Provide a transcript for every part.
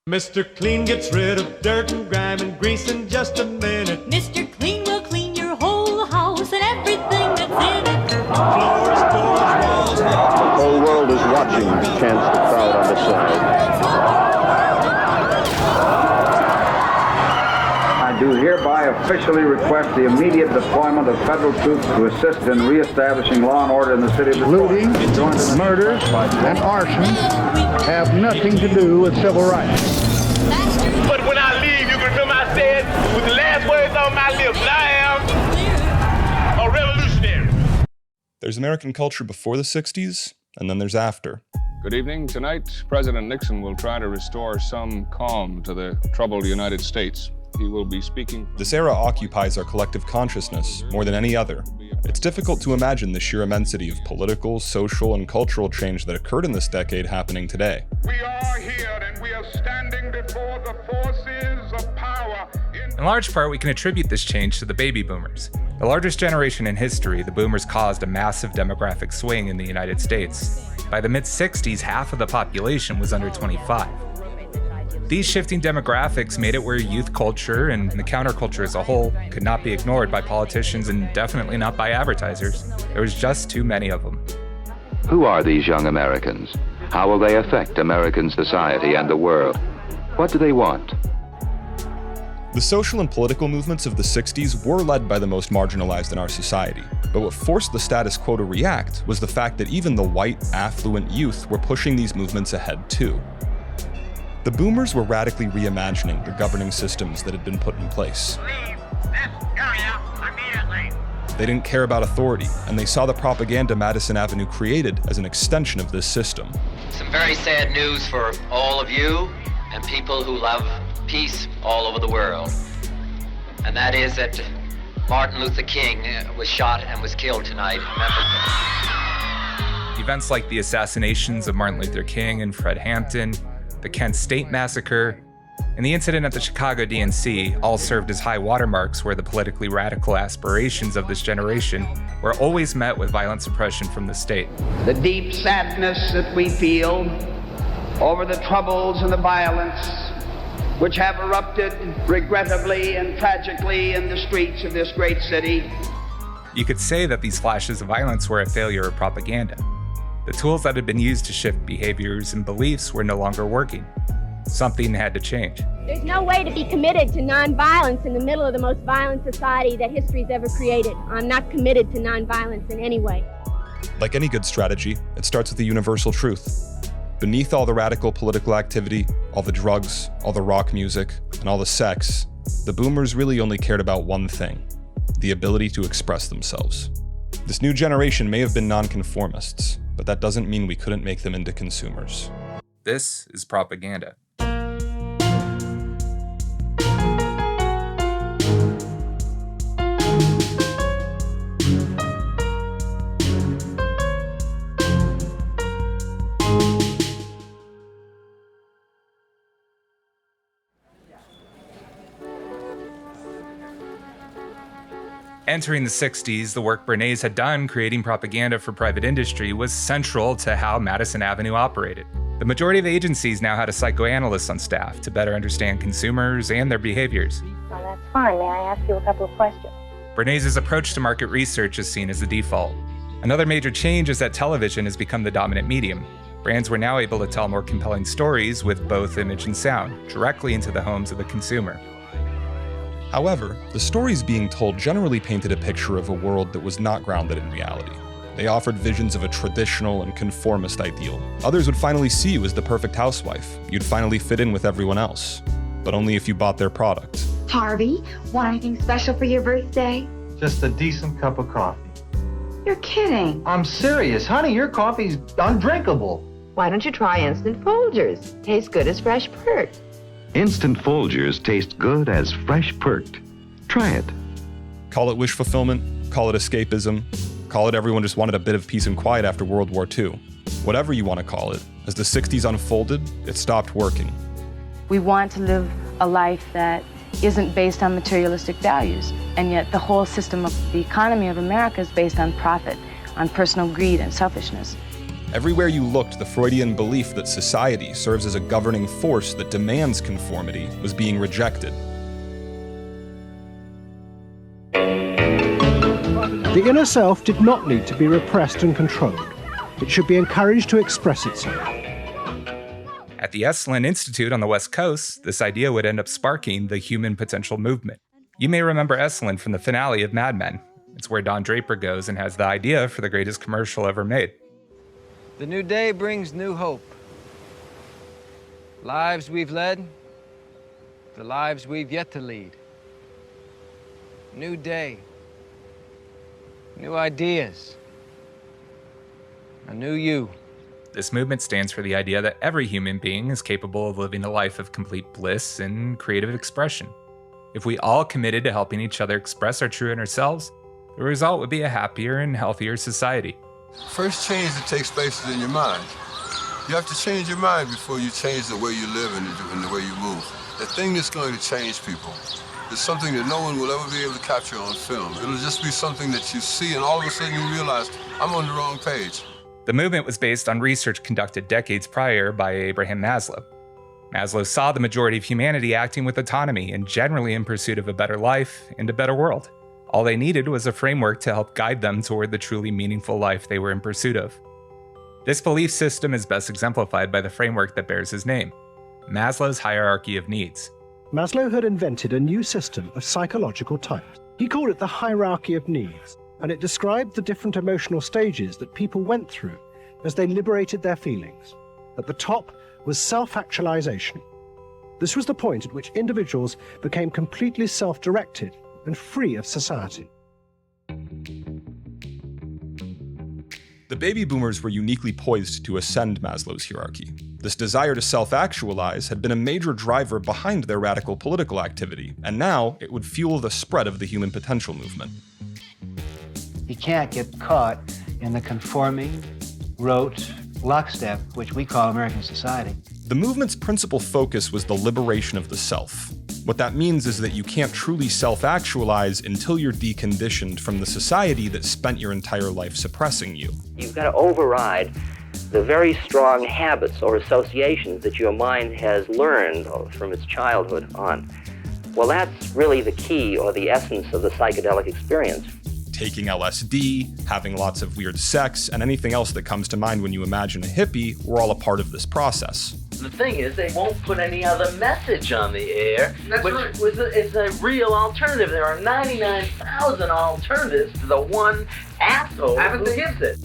Mr. Clean gets rid of dirt and grime and grease in just a minute. Mr. Clean will clean your whole house and everything that's in it. Floors, doors, walls, The whole world is watching Chance the crowd on the side. I do hereby officially request the immediate deployment of federal troops to assist in reestablishing law and order in the city of Detroit. Looting, murders, and arson have nothing to do with civil rights. But when I leave, you can remember I said, with the last words on my lips, I am a revolutionary. There's American culture before the 60s, and then there's after. Good evening. Tonight, President Nixon will try to restore some calm to the troubled United States. He will be speaking. This era occupies our collective consciousness more than any other. It's difficult to imagine the sheer immensity of political, social, and cultural change that occurred in this decade happening today. We are here and we are standing before the forces of power. In large part, we can attribute this change to the baby boomers. The largest generation in history, the boomers caused a massive demographic swing in the United States. By the mid-60s, half of the population was under 25. These shifting demographics made it where youth culture and the counterculture as a whole could not be ignored by politicians and definitely not by advertisers. There was just too many of them. Who are these young Americans? How will they affect American society and the world? What do they want? The social and political movements of the 60s were led by the most marginalized in our society. But what forced the status quo to react was the fact that even the white, affluent youth were pushing these movements ahead too. The boomers were radically reimagining the governing systems that had been put in place. Leave this area immediately. They didn't care about authority, and they saw the propaganda Madison Avenue created as an extension of this system. Some very sad news for all of you and people who love peace all over the world. And that is that Martin Luther King was shot and was killed tonight in Memphis. Events like the assassinations of Martin Luther King and Fred Hampton, the Kent State Massacre, and the incident at the Chicago DNC all served as high watermarks where the politically radical aspirations of this generation were always met with violent suppression from the state. The deep sadness that we feel over the troubles and the violence which have erupted regrettably and tragically in the streets of this great city. You could say that these flashes of violence were a failure of propaganda. The tools that had been used to shift behaviors and beliefs were no longer working. Something had to change. There's no way to be committed to nonviolence in the middle of the most violent society that history's ever created. I'm not committed to nonviolence in any way. Like any good strategy, it starts with a universal truth. Beneath all the radical political activity, all the drugs, all the rock music, and all the sex, the boomers really only cared about one thing: the ability to express themselves. This new generation may have been nonconformists, but that doesn't mean we couldn't make them into consumers. This is propaganda. Entering the 60s, the work Bernays had done creating propaganda for private industry was central to how Madison Avenue operated. The majority of agencies now had a psychoanalyst on staff to better understand consumers and their behaviors. Well, that's fine. May I ask you a couple of questions? Bernays' approach to market research is seen as the default. Another major change is that television has become the dominant medium. Brands were now able to tell more compelling stories with both image and sound, directly into the homes of the consumer. However, the stories being told generally painted a picture of a world that was not grounded in reality. They offered visions of a traditional and conformist ideal. Others would finally see you as the perfect housewife. You'd finally fit in with everyone else, but only if you bought their product. Harvey, want anything special for your birthday? Just a decent cup of coffee. You're kidding. I'm serious. Honey, your coffee's undrinkable. Why don't you try Instant Folgers? Tastes good as fresh perked. Instant Folgers taste good as fresh perked. Try it. Call it wish fulfillment, call it escapism, call it everyone just wanted a bit of peace and quiet after World War II. Whatever you want to call it, as the 60s unfolded, it stopped working. We want to live a life that isn't based on materialistic values, and yet the whole system of the economy of America is based on profit, on personal greed and selfishness. Everywhere you looked, the Freudian belief that society serves as a governing force that demands conformity was being rejected. The inner self did not need to be repressed and controlled. It should be encouraged to express itself. At the S1E2 Institute on the West Coast, this idea would end up sparking the human potential movement. You may remember S1E2 from the finale of Mad Men. It's where Don Draper goes and has the idea for the greatest commercial ever made. The new day brings new hope. Lives we've led, the lives we've yet to lead. New day, new ideas, a new you. This movement stands for the idea that every human being is capable of living a life of complete bliss and creative expression. If we all committed to helping each other express our true inner selves, the result would be a happier and healthier society. First change that takes place is in your mind. You have to change your mind before you change the way you live and the way you move. The thing that's going to change people is something that no one will ever be able to capture on film. It'll just be something that you see and all of a sudden you realize, I'm on the wrong page. The movement was based on research conducted decades prior by Abraham Maslow. Maslow saw the majority of humanity acting with autonomy and generally in pursuit of a better life and a better world. All they needed was a framework to help guide them toward the truly meaningful life they were in pursuit of. This belief system is best exemplified by the framework that bears his name, Maslow's hierarchy of needs. Maslow had invented a new system of psychological types. He called it the hierarchy of needs, and it described the different emotional stages that people went through as they liberated their feelings. At the top was self-actualization. This was the point at which individuals became completely self-directed and free of society. The baby boomers were uniquely poised to ascend Maslow's hierarchy. This desire to self-actualize had been a major driver behind their radical political activity, and now it would fuel the spread of the human potential movement. You can't get caught in the conforming, rote lockstep, which we call American society. The movement's principal focus was the liberation of the self. What that means is that you can't truly self-actualize until you're deconditioned from the society that spent your entire life suppressing you. You've got to override the very strong habits or associations that your mind has learned from its childhood on. Well, that's really the key or the essence of the psychedelic experience. Taking LSD, having lots of weird sex, and anything else that comes to mind when you imagine a hippie were all a part of this process. The thing is, they won't put any other message on the air, which is a real alternative. There are 99,000 alternatives to the one asshole who gives it.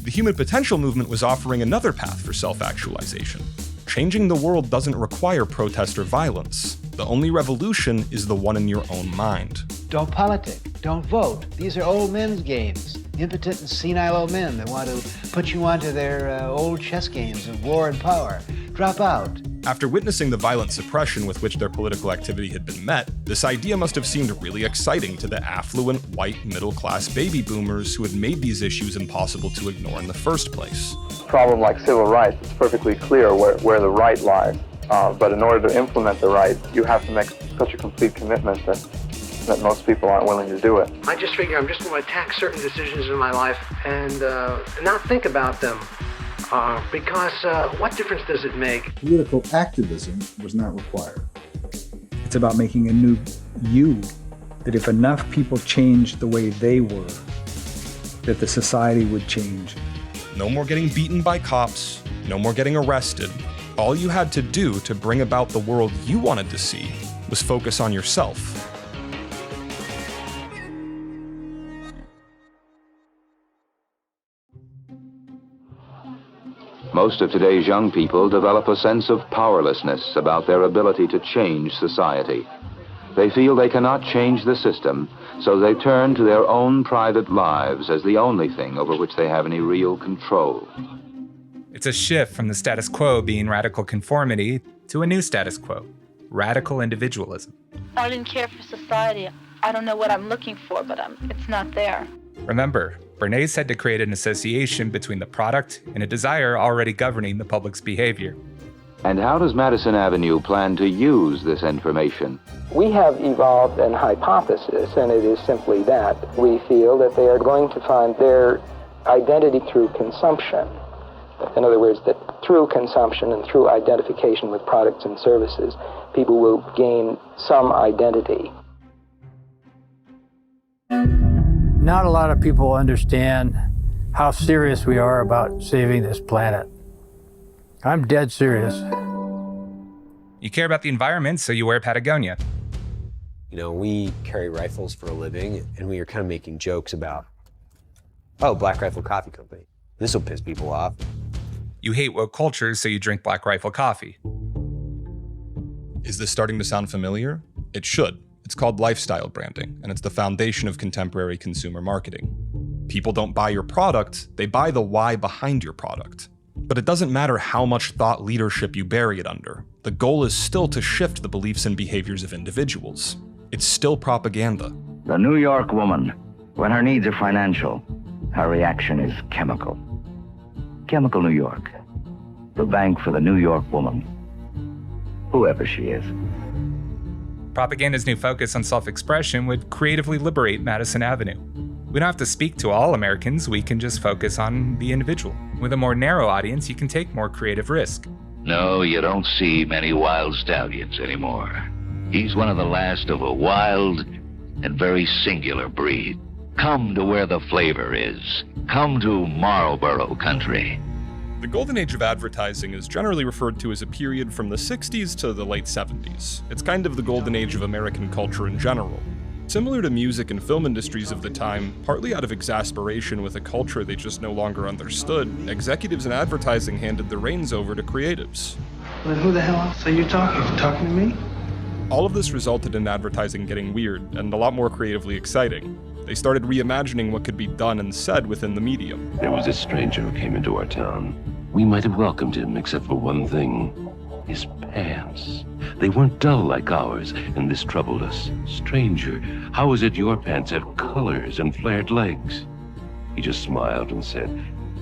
The human potential movement was offering another path for self-actualization. Changing the world doesn't require protest or violence. The only revolution is the one in your own mind. Don't politic, don't vote. These are old men's games. Impotent and senile old men that want to put you onto their old chess games of war and power. Drop out. After witnessing the violent suppression with which their political activity had been met, this idea must have seemed really exciting to the affluent, white, middle-class baby boomers who had made these issues impossible to ignore in the first place. Problem like civil rights, it's perfectly clear where the right lies. But in order to implement the right, you have to make such a complete commitment that most people aren't willing to do it. I just figure I'm just going to attack certain decisions in my life and not think about them. Because what difference does it make? Political activism was not required. It's about making a new you, that if enough people changed the way they were, that the society would change. No more getting beaten by cops, no more getting arrested. All you had to do to bring about the world you wanted to see was focus on yourself. Most of today's young people develop a sense of powerlessness about their ability to change society. They feel they cannot change the system, so they turn to their own private lives as the only thing over which they have any real control. It's a shift from the status quo being radical conformity to a new status quo, radical individualism. I didn't care for society. I don't know what I'm looking for, but it's not there. Remember, Bernays had to create an association between the product and a desire already governing the public's behavior. And how does Madison Avenue plan to use this information? We have evolved an hypothesis, and it is simply that. We feel that they are going to find their identity through consumption. In other words, that through consumption and through identification with products and services, people will gain some identity. Not a lot of people understand how serious we are about saving this planet. I'm dead serious. You care about the environment, so you wear Patagonia. You know, we carry rifles for a living, and we are kind of making jokes about, oh, Black Rifle Coffee Company. This will piss people off. You hate woke culture, so you drink Black Rifle coffee. Is this starting to sound familiar? It should. It's called lifestyle branding, and it's the foundation of contemporary consumer marketing. People don't buy your product, they buy the why behind your product. But it doesn't matter how much thought leadership you bury it under. The goal is still to shift the beliefs and behaviors of individuals. It's still propaganda. The New York woman, when her needs are financial, her reaction is chemical. Chemical New York. The bank for the New York woman. Whoever she is. Propaganda's new focus on self-expression would creatively liberate Madison Avenue. We don't have to speak to all Americans, we can just focus on the individual. With a more narrow audience, you can take more creative risk. No, you don't see many wild stallions anymore. He's one of the last of a wild and very singular breed. Come to where the flavor is. Come to Marlboro country. The golden age of advertising is generally referred to as a period from the 60s to the late 70s. It's kind of the golden age of American culture in general. Similar to music and film industries of the time, partly out of exasperation with a culture they just no longer understood, executives in advertising handed the reins over to creatives. Well, who the hell else are you talking to? Talking to me? All of this resulted in advertising getting weird and a lot more creatively exciting. They started reimagining what could be done and said within the medium. There was a stranger who came into our town. We might have welcomed him, except for one thing. His pants. They weren't dull like ours, and this troubled us. Stranger, how is it your pants have colors and flared legs? He just smiled and said,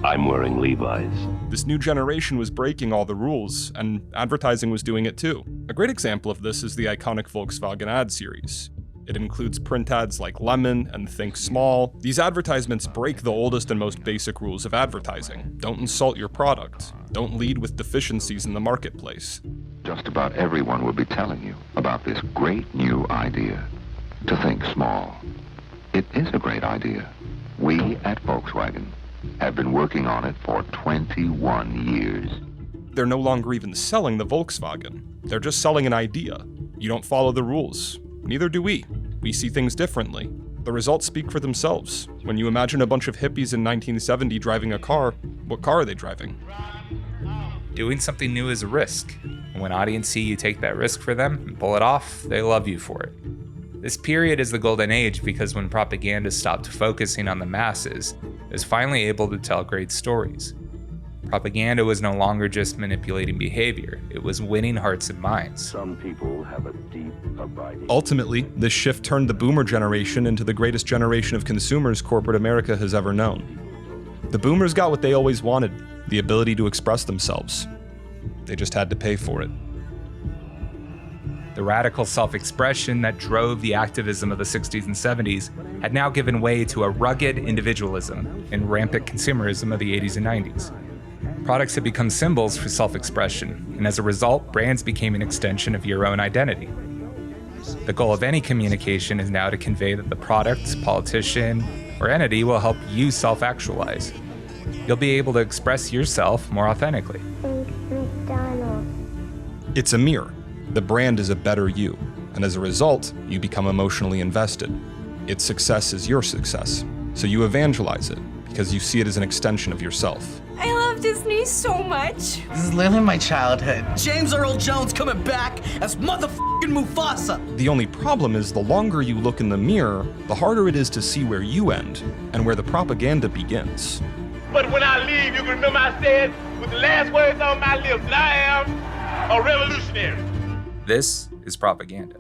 I'm wearing Levi's. This new generation was breaking all the rules, and advertising was doing it too. A great example of this is the iconic Volkswagen ad series. It includes print ads like Lemon and Think Small. These advertisements break the oldest and most basic rules of advertising. Don't insult your product. Don't lead with deficiencies in the marketplace. Just about everyone will be telling you about this great new idea, to think small. It is a great idea. We at Volkswagen have been working on it for 21 years. They're no longer even selling the Volkswagen. They're just selling an idea. You don't follow the rules. Neither do we. We see things differently. The results speak for themselves. When you imagine a bunch of hippies in 1970 driving a car, what car are they driving? Doing something new is a risk. And when audience see you take that risk for them and pull it off, they love you for it. This period is the golden age because when propaganda stopped focusing on the masses, it was finally able to tell great stories. Propaganda was no longer just manipulating behavior, it was winning hearts and minds. Some people have a deep abiding. Ultimately, this shift turned the boomer generation into the greatest generation of consumers corporate America has ever known. The boomers got what they always wanted, the ability to express themselves. They just had to pay for it. The radical self-expression that drove the activism of the 60s and 70s had now given way to a rugged individualism and rampant consumerism of the 80s and 90s. Products had become symbols for self-expression, and as a result, brands became an extension of your own identity. The goal of any communication is now to convey that the product, politician, or entity will help you self-actualize. You'll be able to express yourself more authentically. It's a mirror. The brand is a better you, and as a result, you become emotionally invested. Its success is your success, so you evangelize it because you see it as an extension of yourself. I love Disney so much. This is literally my childhood. James Earl Jones coming back as motherfucking Mufasa. The only problem is the longer you look in the mirror, the harder it is to see where you end and where the propaganda begins. But when I leave, you can remember I said with the last words on my lips that I am a revolutionary. This is propaganda.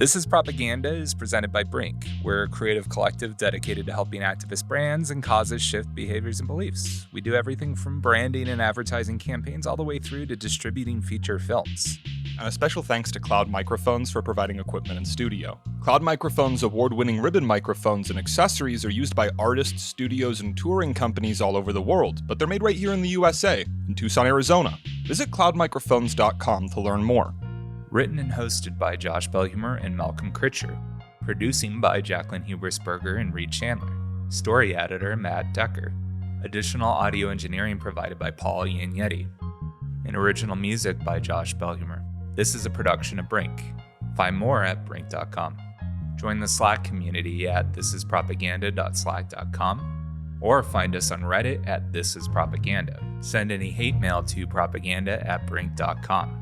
This is Propaganda is presented by Brink. We're a creative collective dedicated to helping activist brands and causes shift behaviors and beliefs. We do everything from branding and advertising campaigns all the way through to distributing feature films. And a special thanks to Cloud Microphones for providing equipment in studio. Cloud Microphones' award-winning ribbon microphones and accessories are used by artists, studios, and touring companies all over the world, but they're made right here in the USA, in Tucson, Arizona. Visit cloudmicrophones.com to learn more. Written and hosted by Josh Belhumeur and Malcolm Critcher. Producing by Jaclyn Hubersberger and Reed Chandler. Story editor Matt Decker. Additional audio engineering provided by Paul Injeti. And original music by Josh Belhumeur. This is a production of Brink. Find more at brink.com. Join the Slack community at thisispropaganda.slack.com or find us on Reddit at thisispropaganda. Send any hate mail to propaganda@brink.com.